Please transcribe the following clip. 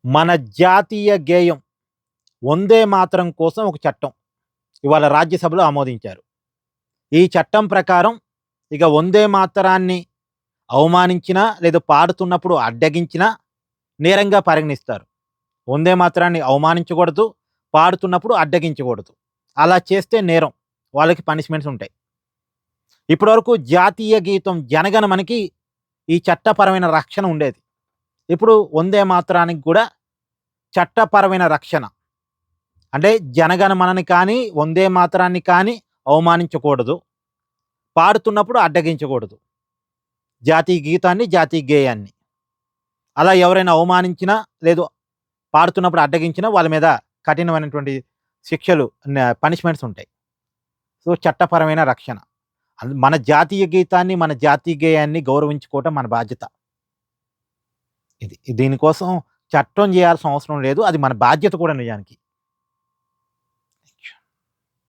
మన జాతీయ గేయం 'వందే మాతరం' కోసం ఒక చట్టం ఇవాళ రాజ్యసభలో ఆమోదించారు. ఈ చట్టం ప్రకారం ఇక 'వందే మాతరాన్ని' అవమానించినా, లేదా పాడుతున్నప్పుడు అడ్డగించినా నేరంగా పరిగణిస్తారు. 'వందే మాతరాన్ని' అవమానించకూడదు, పాడుతున్నప్పుడు అడ్డగించకూడదు. అలా చేస్తే నేరం. వాళ్ళకి పనిష్మెంట్స్ ఉంటాయి. ఇప్పటివరకు జాతీయ గీతం 'జనగణమన'కి ఈ చట్టపరమైన రక్షణ ఉండేది. ఇప్పుడు 'వందే మాతరానికి' కూడా చట్టపరమైన రక్షణ. అంటే 'జనగణమన'ని కానీ, 'వందే మాతరాన్ని' కానీ అవమానించకూడదు. పాడుతున్నప్పుడు అడ్డగించకూడదు. జాతీయ గీతాన్ని, జాతీయ గేయాన్ని. అలా ఎవరైనా అవమానించినా, లేదు పాడుతున్నప్పుడు అడ్డగించినా వాళ్ళ మీద కఠినమైనటువంటి శిక్షలు, పనిష్మెంట్స్ ఉంటాయి. సో, చట్టపరమైన రక్షణ. మన జాతీయ గీతాన్ని, మన జాతీయ గేయాన్ని గౌరవించుకోవటం మన బాధ్యత. దీనికోసం చట్టం చేయాల్సిన అవసరం లేదు. అది మన బాధ్యత కూడా నిజానికి.